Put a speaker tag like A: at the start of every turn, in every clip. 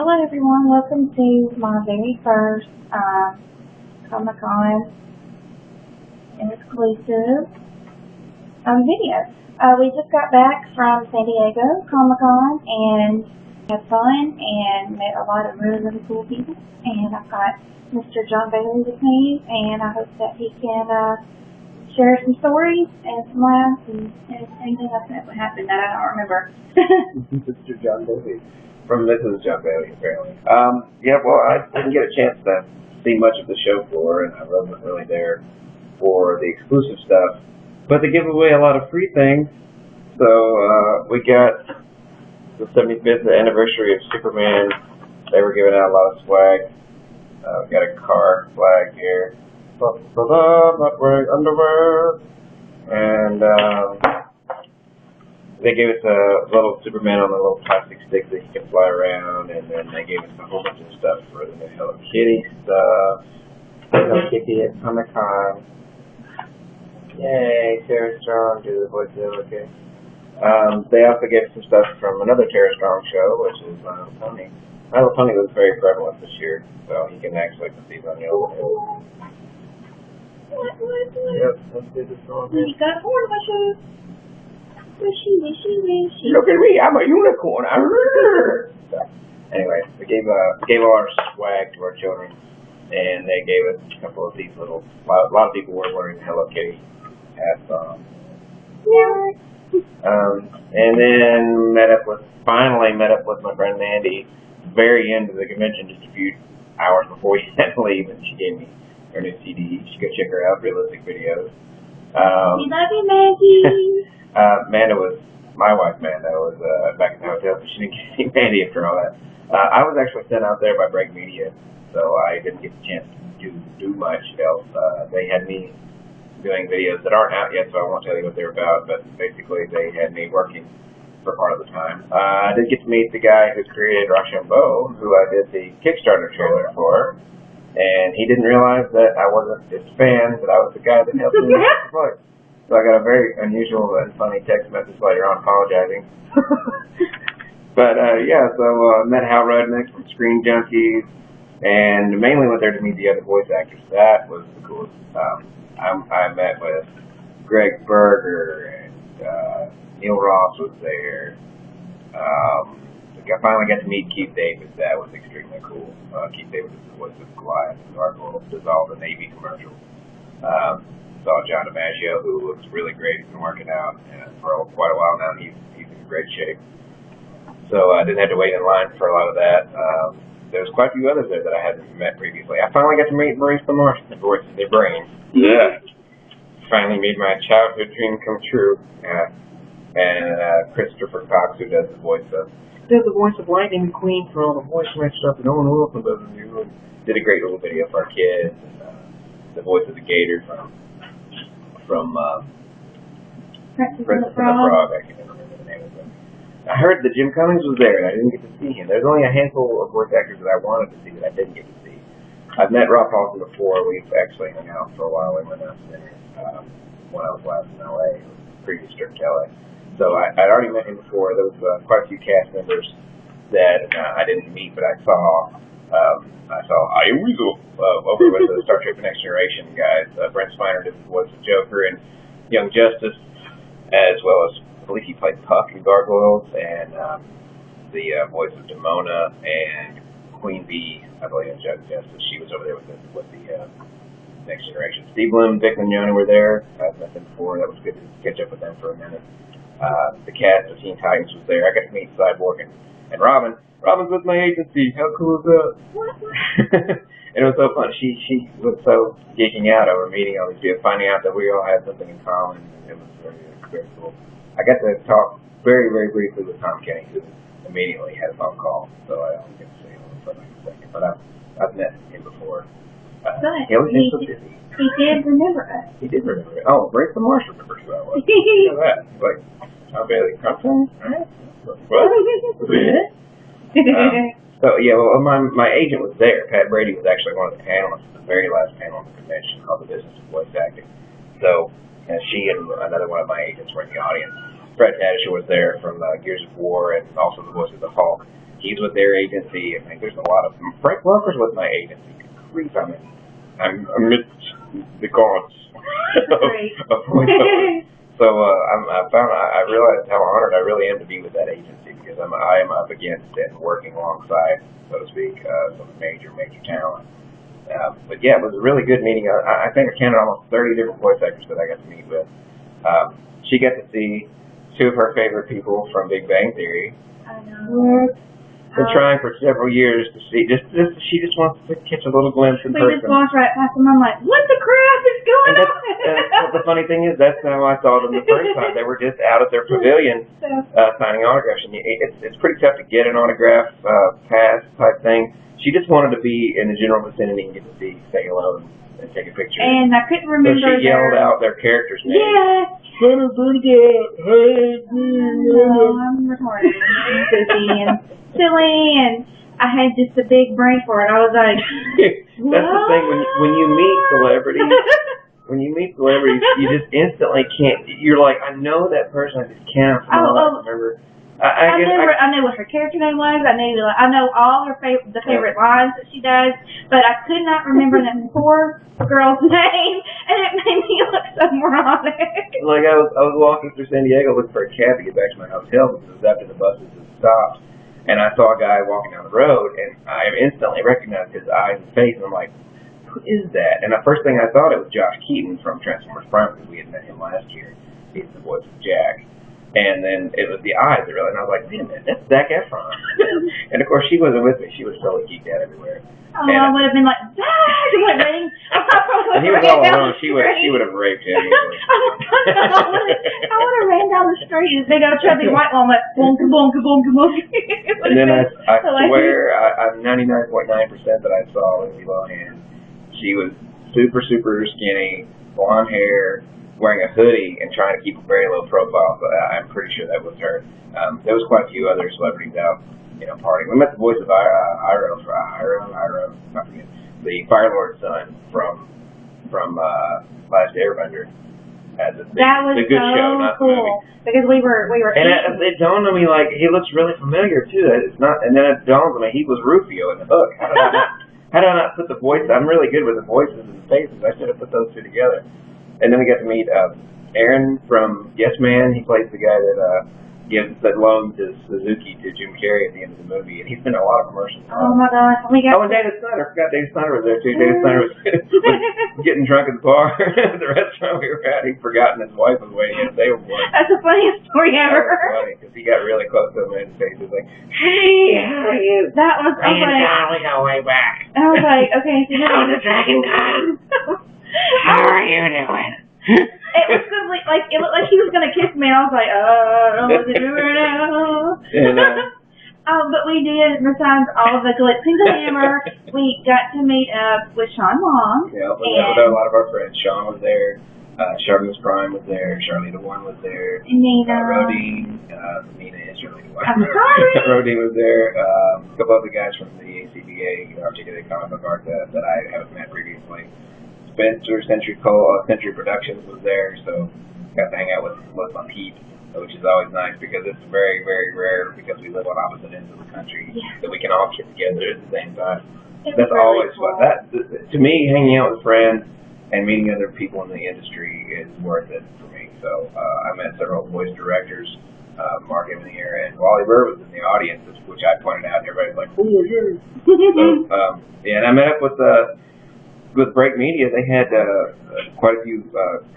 A: Hello everyone, welcome to my very first Comic-Con exclusive video. We just got back from San Diego Comic-Con and had fun and met a lot of really cool people. And I've got Mr. Jon Bailey with me, and I hope that he can share some stories and some laughs and anything else that happened that I don't remember.
B: Mr. Jon Bailey. From Mrs. Jon Bailey, apparently. Yeah, well, I didn't get a chance to see much of the show floor, and I wasn't really there for the exclusive stuff. But they give away a lot of free things. So we got the 75th anniversary of Superman. They were giving out a lot of swag. We got a car flag here. Not wearing underwear. And they gave us a little Superman on a little plastic stick that he can fly around, and then they gave us a whole bunch of stuff for the new Hello Kitty stuff. Hello Kitty at Comic-Con. Yay, Tara Strong, do the voice of Hello Kitty. They also gave some stuff from another Tara Strong show, which is My Little Pony. My Little Pony was very prevalent this year, so you can actually see it on the old show. Yep, let's do this one.
A: He's got a horn in my shoe. Wishy.
B: Look at me, I'm a unicorn. Anyway, we gave all our swag to our children, and they gave us a couple of these little. A lot of people were wearing Hello Kitty hats on. And then finally met up with my friend Mandy. Very end of the convention, just a few hours before we had to leave, and she gave me her new CD. You should go check her out. Realistic Videos.
A: We love you, Maggie.
B: Amanda was, my wife Amanda was back in the hotel, so she didn't get to see Mandy after all that. I was actually sent out there by Break Media, so I didn't get the chance to do much else. They had me doing videos that aren't out yet, so I won't tell you what they're about, but basically they had me working for part of the time. I did get to meet the guy who created Rochambeau, who I did the Kickstarter trailer for, and he didn't realize that I wasn't his fan, but I was the guy that helped him make the voice. So I got a very unusual and funny text message later on apologizing. But yeah, so met Hal Rudnick from Screen Junkies, and mainly went there to meet the other voice actors. That was the coolest. I met with Greg Berger, and Neil Ross was there. I finally got to meet Keith David. That was extremely cool. Keith David is the voice of Goliath, the Gargoyle, does all the Navy commercials. Saw John DiMaggio, who looks really great. He's been working out for quite a while now. He's in great shape. So I didn't have to wait in line for a lot of that. There was quite a few others there that I hadn't met previously. I finally got to meet Maurice LaMarche, the voice of their brain. Yeah. Finally made my childhood dream come true. And Christopher Cox, who does the voice of Lightning McQueen for all the voice match stuff that Owen Wilson doesn't do. Did a great little video for our kids. And, the voice of the Gator from Princess and the Frog. I can't remember the name of him. I heard that Jim Cummings was there, and I didn't get to see him. There's only a handful of voice actors that I wanted to see that I didn't get to see. I've met Rob Paulson before. We've actually hung out for a while. We went out to dinner when I was last in L.A., previous trip to L.A. So I'd already met him before. There was quite a few cast members that I didn't meet, but I saw Ian Weasel over with the Star Trek The Next Generation guys. Brent Spiner did the voice of Joker and Young Justice, as well as, I believe he played Puck in Gargoyles, and the voice of Demona and Queen Bee, I believe, in Young Justice. She was over there with the Next Generation. Steve Bloom and Vic Mignogna were there. I've met them before. That was good to catch up with them for a minute. The cast of Teen Titans was there. I got to meet Cyborg and Robin. Robin's with my agency. How cool is that? It was so fun. She was so geeking out over meeting all these people, finding out that we all had something in common. It was very cool. I got to talk very, very briefly with Tom Kenny, who immediately had a phone call, so I don't get to see him for like a second. But I've met him before. He
A: did remember us.
B: He did remember it. Oh, Maurice LaMarche remembers who I was. Look at that. Like, Jon Bailey, Crumpton? What? So yeah, well, my agent was there. Pat Brady was actually one of the panelists, the very last panel of the convention called The Business of Voice Acting. So she and another one of my agents were in the audience. Fred Tatasciore was there from Gears of War and also the voice of the Hulk. He's with their agency. I think there's a lot of them. Frank Welker's with my agency. Grief, I'm amidst the gods of voiceover. So I realized how honored I really am to be with that agency because I am up against and working alongside, so to speak, some major talent. But yeah, it was a really good meeting. I think I counted almost 30 different voice actors that I got to meet with. She got to see two of her favorite people from Big Bang Theory.
A: I know.
B: Been trying for several years to see. She just wants to catch a little glimpse in person.
A: We just walked right past them. I'm like, what the crap is going on?
B: And the funny thing is, that's how I saw them the first time. They were just out at their pavilion signing autographs, and it's pretty tough to get an autograph pass type thing. She just wanted to be in the general vicinity and get to say hello and take a picture.
A: And I couldn't remember.
B: So she yelled out their characters' names.
A: Yeah.
B: I'm
A: retarded and goofy and silly, and I had just a big brain for it. I was like,
B: that's the thing when you meet celebrities. When you meet celebrities, you just instantly can't. You're like, I know that person. I just can't remember.
A: I knew what her character name was. I know all her favorite lines that she does, but I could not remember that poor girl's name, and it made me look so moronic.
B: Like I was walking through San Diego looking for a cab to get back to my hotel because it was after the buses had stopped, and I saw a guy walking down the road, and I instantly recognized his eyes and face, and I'm like, who is that? And the first thing I thought it was Josh Keaton from Transformers Prime because we had met him last year. He's the voice of Jack. And then it was the eyes that really, and I was like, wait a minute, that's Zac Efron. And of course, she wasn't with me. She was totally geeked out everywhere.
A: Oh, and I would have been like, Zac!
B: And he was all alone. She would have raped him.
A: I would have ran down the street. This big old chubby white one went, boonka, boonka, boonka, boonka.
B: And then I swear, I'm 99.9% that I saw Lindsay Lohan. She was super, super skinny, blonde hair, wearing a hoodie and trying to keep a very low profile, but I'm pretty sure that was her. There was quite a few other celebrities out, partying. We met the voice of Iroh, I forget, the Fire Lord's son from Last Airbender.
A: That was
B: the good
A: so
B: show, not
A: cool
B: the movie.
A: because we were.
B: And it dawned on me like he looks really familiar too. It's not, and then it dawned on me he was Rufio in the Hook. How did I not put the voice? I'm really good with the voices and the faces. I should have put those two together. And then we got to meet Aaron from Yes Man. He plays the guy that loaned his Suzuki to Jim Carrey at the end of the movie, and he's been in a lot of commercials.
A: Oh my gosh!
B: And David Snyder. I forgot David Snyder was there too. David Snyder was getting drunk at the bar at the restaurant we were at. He'd forgotten his wife was waiting and they were born.
A: That's the funniest story ever.
B: That was funny because he got really close to him and his face was like, "Hey, how are you?"
A: That was
B: we go way back.
A: I was like, okay, so
B: how the dragon god? How are you doing?
A: It was it looked like he was gonna kiss me. I was like, what's he doing now? But we did, besides all of the glitz and glamour, we got to meet up with Sean Long.
B: Yeah, we met with a lot of our friends. Sean was there. Charlie's Prime was there. Charlie the One was there.
A: Nina.
B: Rodine. Nina is Charlie the One.
A: I'm sorry.
B: Rodine was there. A couple other guys from the ACBA, particularly comic book art that I haven't met previously. Spencer, Century Productions was there, so got to hang out with my peeps, which is always nice because it's very, very rare because we live on opposite ends of the country that we can all get together at the same time. That's really always cool. Fun. To me, hanging out with friends and meeting other people in the industry is worth it for me. So I met several voice directors, Mark Evanier and Wally Burr was in the audience, which I pointed out, and everybody's like, "Oh yeah." So and I met up with Break Media. They had quite a few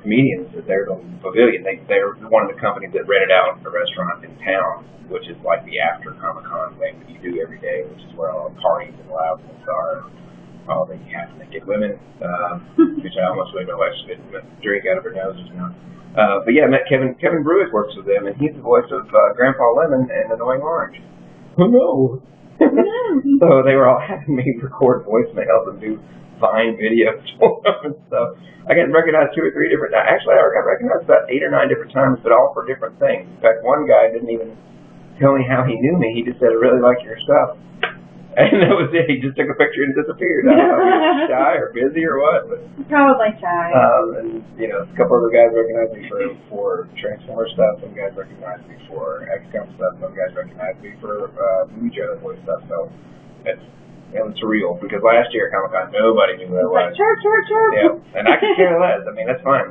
B: comedians at their pavilion. They're one of the companies that rented out a restaurant in town, which is like the after Comic-Con thing that you do every day, which is where all the parties and loud are. All the half-naked women, which I almost would have no spit drink out of her nose just now. But yeah, I met Kevin Brewis works with them, and he's the voice of Grandpa Lemon and Annoying Orange. Oh no! So they were all having me record voicemails and do Vine videos for them and stuff. I got recognized 2 or 3 different. Actually, I got recognized about 8 or 9 different times, but all for different things. In fact, one guy didn't even tell me how he knew me. He just said, "I really like your stuff." And that was it. He just took a picture and disappeared. I don't know if he was shy or busy or what, but
A: Probably shy.
B: and a couple other guys recognized me for Transformer stuff. Some guys recognized me for XCOM stuff. Some guys recognized me for movie trailer voice stuff. So it was surreal because last year at Comic-Con nobody knew who I was.
A: Like, chirp.
B: Yeah, and I could care less. I mean, that's fine.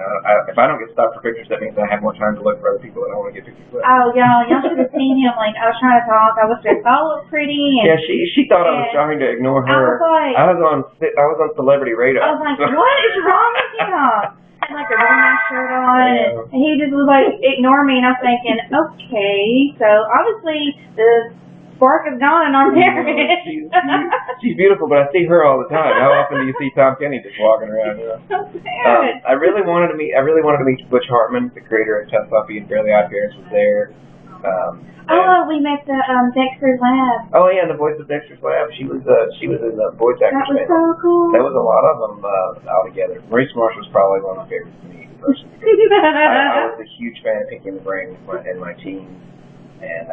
B: If I don't get stopped for pictures, that means I have more time to look for other people that I want to get pictures with.
A: Oh, y'all should have seen him. Like, I was trying to talk. I was dressed all pretty. And,
B: Yeah, she thought I was trying to ignore her.
A: I
B: was on celebrity radar.
A: was like, what is wrong with him? I had like a really nice shirt on, and he just was like, ignore me, and I was thinking, okay, so obviously the spark is gone in our marriage.
B: She's beautiful, but I see her all the time. How often do you see Tom Kenny just walking around?
A: So sad.
B: I really wanted to meet Butch Hartman, the creator of Test Puppy and Fairly Odd Parents, was there.
A: We met the Dexter's Lab.
B: Oh yeah, the voice of Dexter's Lab. She was in the voice actors.
A: That was so cool.
B: There was a lot of them all together. Maurice Marsh was probably one of my favorites to meet in person. I was a huge fan of Pinky and the Brain in my teens, and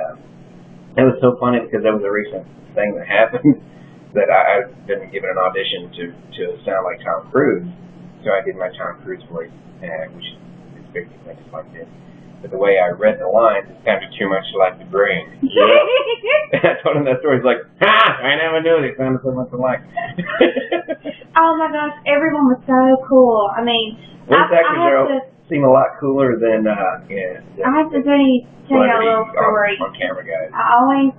B: it was so funny because there was a recent thing that happened that I've been given an audition to sound like Tom Cruise, so I did my Tom Cruise voice, which is basically just like this. But the way I read the lines, it sounded too much like the Brain. Yeah. I told him that story. He's like, I never knew they sounded so much alike.
A: Oh my gosh, everyone was so cool. I mean,
B: voice actors seem a lot cooler than
A: I have to tell you a little story.
B: On camera guys.
A: I always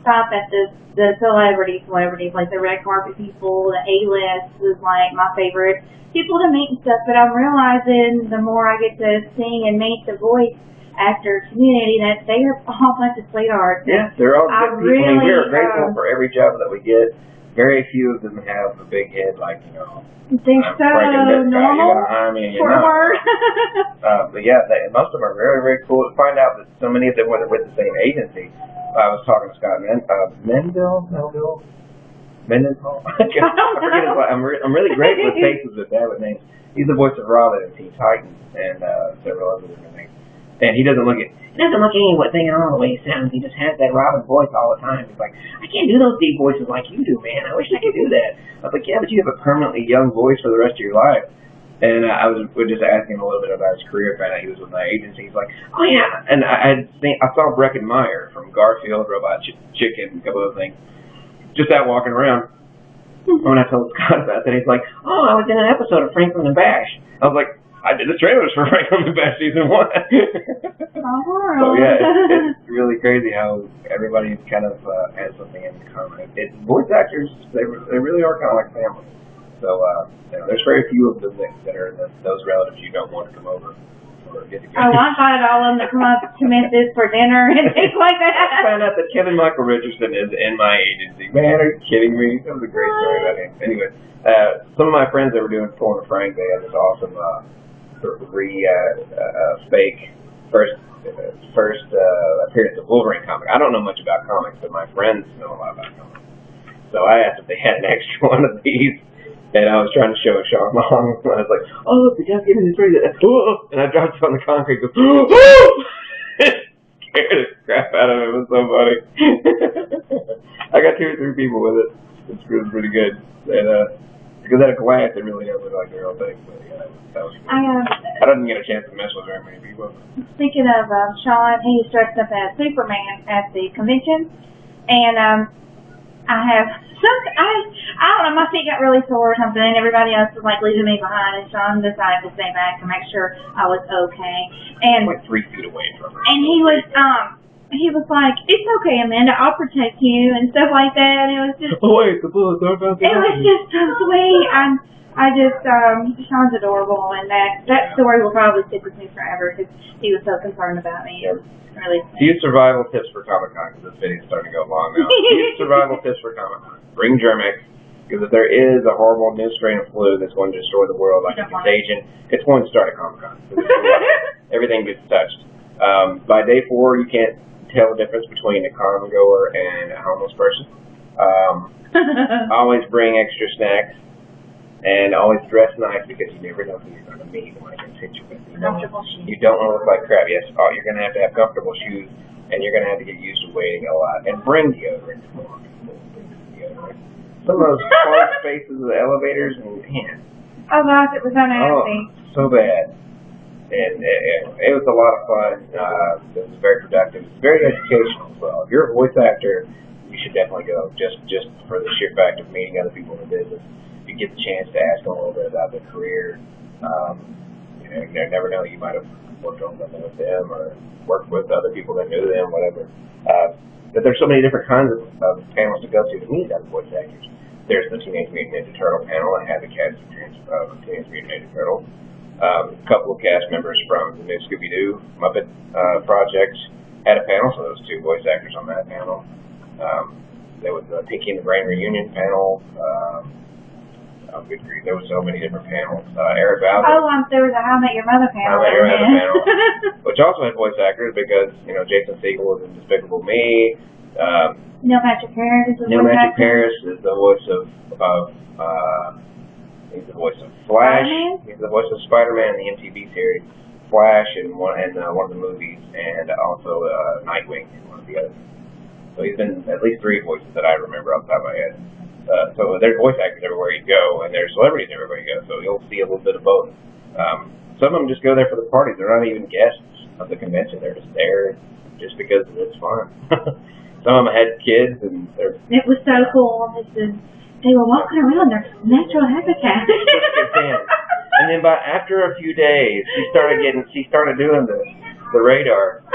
A: thought that the celebrities, like the red carpet people, the A-list was like my favorite people to meet and stuff, but I'm realizing the more I get to sing and meet the voice actor community that they are all a bunch of sweethearts.
B: Yeah, they're all good people.
A: Really,
B: I mean, we're grateful for every job that we get. Very few of them have a big head like,
A: they're
B: I'm
A: so
B: normal.
A: normal.
B: You're gonna hire me and you're
A: Forward.
B: not. But yeah, most of them are very, very cool. To find out that so many of them were with the same agency. I was talking to Scott Mendenhall. I forget his last. I'm really great with faces with bad with names. He's the voice of Robin in Teen Titans and several other different things. And he doesn't look anything at all the way he sounds. He just has that Robin voice all the time. He's like, I can't do those deep voices like you do, man. I wish I could do that. I was like, yeah, but you have a permanently young voice for the rest of your life. And we're just asking him a little bit about his career. Found out he was with my agency. He's like, oh yeah. And I saw Breckenmeyer from Garfield, Robot Chicken, a couple of things, just out walking around. When I told Scott about that, he's like, oh, I was in an episode of Franklin and Bash. I was like, I did the trailers for Franklin and Bash season 1. So yeah, it's really crazy how everybody kind of has something in common. Voice actors, they really are kind of like family. So there's very few of them that are those relatives you don't want to come over or get together.
A: Oh, I invited all of them to come up to Memphis for dinner and things like that.
B: I found out that Kevin Michael Richardson is in my agency. Man, are you kidding me? That was a great story about him. Anyway, some of my friends that were doing Porn and Frank, they had this awesome fake first appearance of Wolverine comic. I don't know much about comics, but my friends know a lot about comics. So I asked if they had an extra one of these. And I was trying to show Sean Long. I was like, oh, look, the guy's giving this right. And I dropped it on the concrete. Goes, scared the crap out of him. It was so funny. I got 2 or 3 people with it. It was pretty good. And because at a glance, it really doesn't look like the real thing. But yeah, that was good. I didn't get a chance to mess with very many people.
A: Speaking of Sean, he was dressed up as Superman at the convention. And I don't know, my feet got really sore or something, and everybody else was like leaving me behind, and Sean decided to stay back to make sure I was okay. And
B: like 3 feet away from her.
A: And he was like, it's okay, Amanda, I'll protect you, and stuff like that, and it was just...
B: Oh, wait, the bullets are about to
A: It was just so sweet. Sean's adorable, and that story will probably stick with me forever, because he was so concerned about me. It was really sweet.
B: Few survival tips for Comic-Con, because this video's starting to go long now. Few survival tips for Comic-Con. Bring Germ-X, because if there is a horrible new strain of flu that's going to destroy the world like a contagion, it's going to start at Comic-Con. Everything gets touched. By day 4, you can't tell the difference between a con-goer and a homeless person. Always bring extra snacks, and always dress nice, because you never know who you're going to meet when you're in situation.
A: Comfortable shoes.
B: You don't want to look like crap. Yes, you're going to have comfortable shoes, and you're going to have to get used to waiting a lot. And bring deodorant. Come on, bring deodorant. Some of those closed spaces of the elevators, and man.
A: Oh gosh, it was so nasty.
B: Oh, so bad. And it was a lot of fun. It was very productive. It's very educational as well. If you're a voice actor, you should definitely go just for the sheer fact of meeting other people in the business. You get the chance to ask them a little bit about their career. You never know, you might have worked on something with them or worked with other people that knew them, whatever. But there's so many different kinds of panels to go to meet other voice actors. There's the Teenage Mutant Ninja Turtle panel. I had the cast of Teenage Mutant Ninja Turtles. A couple of cast members from the new Scooby-Doo Muppet project had a panel, so there was 2 voice actors on that panel. There was the Pinky and the Brain reunion panel. Good grief, there was so many different panels. Eric Bauer.
A: There was a How I Met Your Mother panel.
B: How I Met Your Mother panel, which also had voice actors because Jason Segel was in Despicable Me.
A: Neil Patrick Harris is the
B: Neil Patrick Harris is the voice of he's the voice of Flash.
A: Spider-Man?
B: He's the voice of Spider-Man in the MTV series, Flash in one of the movies, and also Nightwing in one of the others. So he's been at least 3 voices that I remember off the top of my head. So there's voice actors everywhere you go, and there's celebrities everywhere you go. So you'll see a little bit of both. Some of them just go there for the parties. They're not even guests of the convention. They're just there just because it's fun. Some of them had kids, and
A: it was so cool. They were walking around their natural habitat.
B: And then after a few days, she started doing the radar.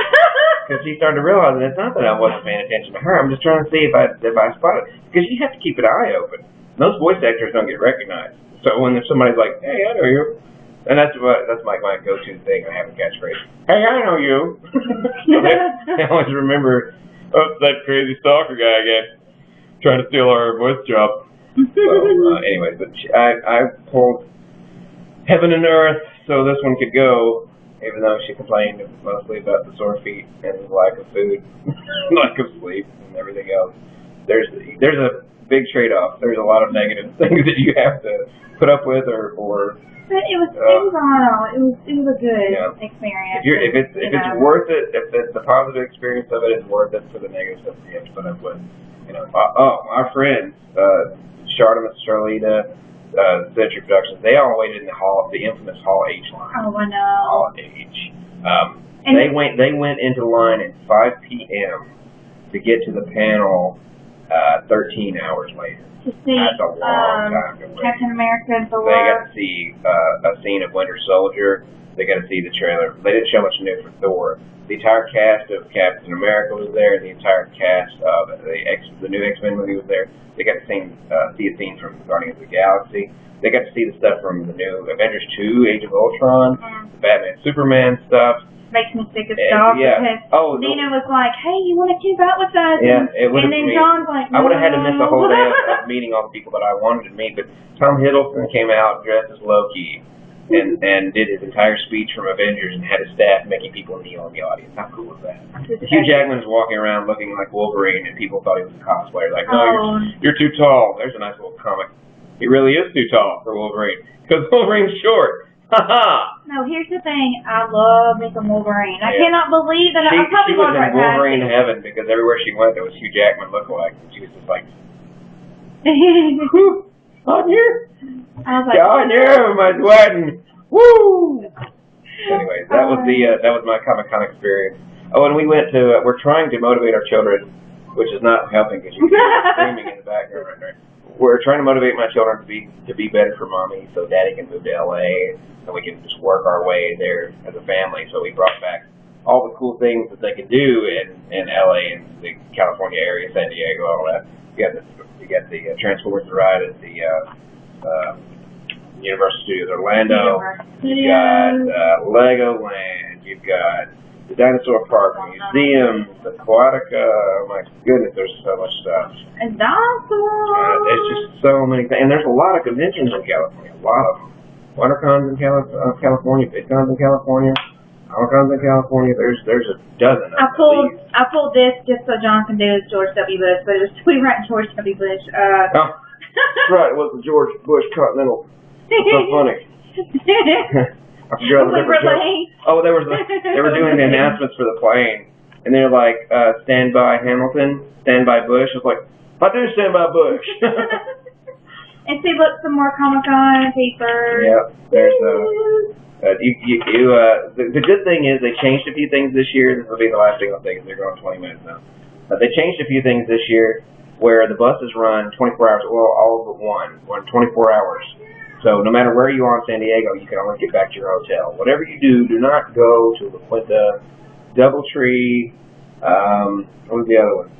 B: Because she started to realize that it's not that I wasn't paying attention to her. I'm just trying to see if I spot it. Because you have to keep an eye open. Most voice actors don't get recognized. So when there's somebody's like, hey, I know you. And that's my go-to thing. I have a catchphrase. Hey, I know you. So they always remember, that crazy stalker guy again. Trying to steal our voice job. So, anyway, but I pulled heaven and earth so this one could go. Even though she complained mostly about the sore feet and lack of food, lack of sleep, and everything else. There's a big trade-off. There's a lot of negative things that you have to put up with, or.
A: But it was all. It was a good experience.
B: If it's worth it, if the positive experience of it is worth it for the negative stuff you have to put up with. Our friends, Charlotte and Charlita. Century Productions, they all waited in the infamous Hall H line.
A: Oh, I know.
B: Hall H. They went into line at 5 p.m. to get to the panel 13 hours later.
A: To see
B: That's a long time to wait.
A: Captain America and Thor.
B: They got to see a scene of Winter Soldier. They got to see the trailer. They didn't show much new for Thor. The entire cast of Captain America was there. The entire cast of the new X-Men movie was there. They got to see a scene from Guardians of the Galaxy. They got to see the stuff from the new Avengers 2, Age of Ultron, the Batman, Superman stuff.
A: Makes me sick as dog because Nina was like, hey, you want to keep out with us?
B: Yeah, it would have been.
A: John's like, no.
B: I would have had to miss a whole day of meeting all the people that I wanted to meet, but Tom Hiddleston came out dressed as Loki. And did his entire speech from Avengers and had his staff making people kneel in the audience. How cool was that? Hugh Jackman's walking around looking like Wolverine, and people thought he was a cosplayer. Like, no, you're too tall. There's a nice little comic. He really is too tall for Wolverine because Wolverine's short. Ha ha!
A: No, here's the thing. I love me some Wolverine. I cannot believe that I probably
B: she was in Wolverine heaven because everywhere she went there was Hugh Jackman lookalike. And she was just like, on here?
A: I was like,
B: on here, my sweating. Woo! Anyways, that was my Comic-Con experience. Oh, and we went to, we're trying to motivate our children, which is not helping because you can screaming in the background right now. We're trying to motivate my children to be better for mommy so daddy can move to LA and we can just work our way there as a family. So we brought back all the cool things that they could do in LA and the California area, San Diego, all that. You got the Transformers ride at the Universal Studios Orlando. You've got Legoland. You've got the Dinosaur Park, museums, Aquatica. Oh my goodness, there's so much stuff.
A: And dinosaurs.
B: There's just so many things, and there's a lot of conventions in California. A lot of them. WonderCons in California, VidCons in California, Comic-Cons in California. There's a dozen.
A: I pulled this just so John can do his George W. Bush, but it was we were at George W. Bush.
B: Oh, that's right. It was the George Bush Continental. It's so funny. I forgot the plane. Oh, they were doing the announcements for the plane, and they're like, "Stand by Hamilton, stand by Bush." I was like, I do stand by Bush.
A: And see, look, some more Comic-Con papers.
B: Yep, there's the good thing is they changed a few things this year. This will be the last thing I'll say because they're going 20 minutes now. They changed a few things this year where the buses run 24 hours. Well, all but one run 24 hours. So no matter where you are in San Diego, you can always get back to your hotel. Whatever you do, do not go to La Quinta, Doubletree. What was the other one?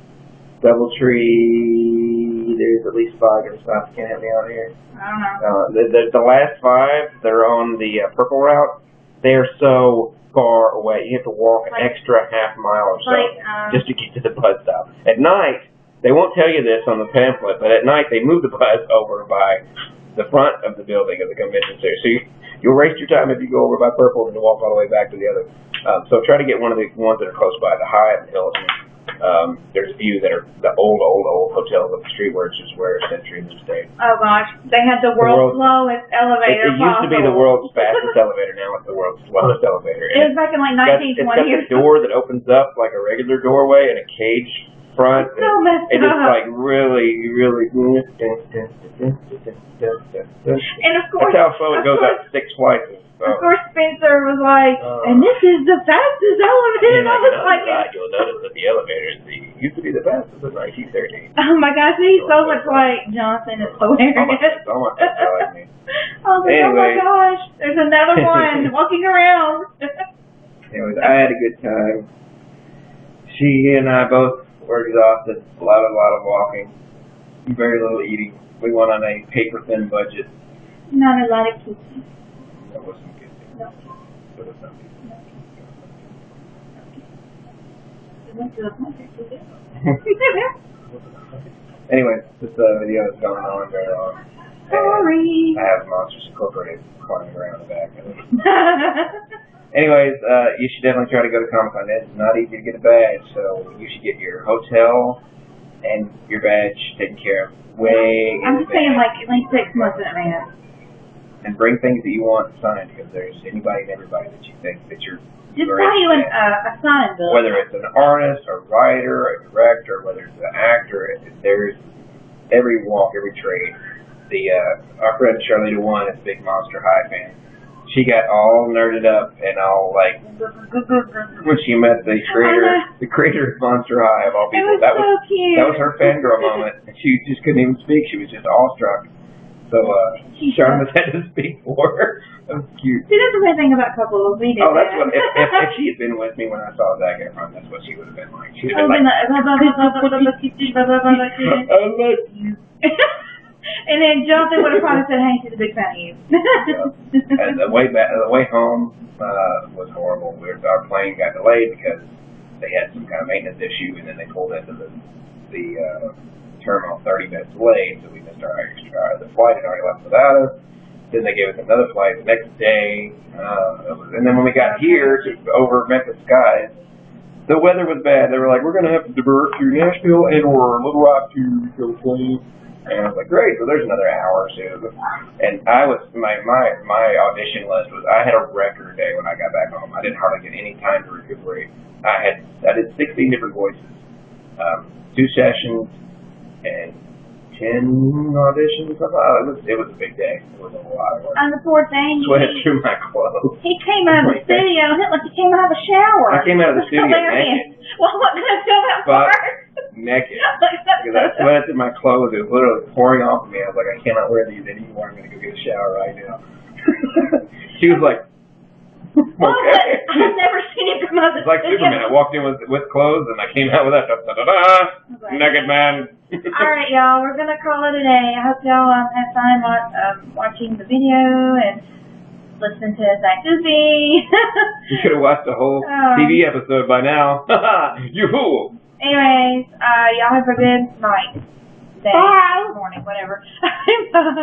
B: Doubletree. There's at least 5 in the south. Can't help me out here.
A: I don't know.
B: The last 5, they're on the purple route. They're so far away. You have to walk an extra half mile or so just to get to the bus stop. At night, they won't tell you this on the pamphlet, but at night they move the bus over by the front of the building of the convention center. So you'll waste your time if you go over by Purple and walk all the way back to the other. So try to get one of the ones that are close by, the Hyatt and Hilton. There's a few that are the old hotels up the street where it's just where a century has stayed.
A: Oh gosh, they had the world's slowest elevator.
B: It used to be the world's fastest elevator. Now it's the world's slowest elevator.
A: It was back in like 1920.
B: It's got the door that opens up like a regular doorway and a cage front.
A: So messed
B: and
A: up.
B: it's like really.
A: And of course,
B: that's how slow it goes up 6 flights.
A: Of course, Spencer was like, and this is the fastest elevator. I was like,
B: you'll notice that the elevator used to be the fastest in 1913.
A: Oh my gosh, he's so much like Johnson. It's hilarious.
B: Almost like me.
A: I was like, oh my gosh, there's another one walking around.
B: Anyways, I had a good time. She and I both were exhausted. A lot of walking. Very little eating. We went on a paper-thin budget.
A: Not a lot of cookies.
B: That wasn't good.
A: No.
B: That was not good. Anyway, this video has gone on very long.
A: Sorry.
B: I have Monsters Incorporated climbing around the back of it. Anyways, you should definitely try to go to Comic-Con. It's not easy to get a badge, so you should get your hotel and your badge taken care of way
A: I'm just saying, like, at least 6 months in advance.
B: And bring things that you want signed, because there's anybody and everybody that you think that you're...
A: Just buy you a sign book.
B: Whether it's an artist, a writer, a director, whether it's an actor, there's every walk, every trade. Our friend Charlita One is a big Monster High fan. She got all nerded up and all like when she met the creator of Monster High of all people.
A: That was so cute.
B: That was her fangirl moment. And she just couldn't even speak. She was just awestruck. So Charlotte had to speak for her. That was cute.
A: See, that's the funny thing about couples. We did
B: that's what if she had been with me when I saw Zac Efron, that's what she would have been like. She'd have been like, I love you.
A: And then Jonathan would have probably said, hey, she's a big fan of you.
B: And the way home was horrible. Our plane got delayed because they had some kind of maintenance issue, and then they pulled into the terminal 30 minutes late, so we missed the flight had already left without us. Then they gave us another flight the next day, and then when we got here over Memphis skies, the weather was bad. They were like, we're going to have to divert to Nashville and or Little Rock to go plane. And I was like, great, so there's another hour or so. And I was, my audition list was, I had a record day when I got back home. I didn't hardly get any time to recuperate. I did 16 different voices, 2 sessions, and 10 auditions. It was a big day. It was a lot of work.
A: And the poor thing.
B: Sweated through my clothes.
A: He came out of the studio, like he came out of the shower.
B: I came out of the studio naked.
A: Well, what did I tell that part?
B: Naked. Because I sweated through my clothes. It was literally pouring off of me. I was like, I cannot wear these anymore. I'm going to go get a shower right now. She was like, okay.
A: I've never seen him come out of the
B: It's like Superman. I walked in with clothes and I came out with that. Naked man.
A: Alright, y'all. We're going to call it a day. I hope y'all have fun watching the video and listening to Zach Goofy.
B: You could have watched the whole TV episode by now. You fool.
A: Anyways, y'all have a good night, day, morning, whatever. Bye.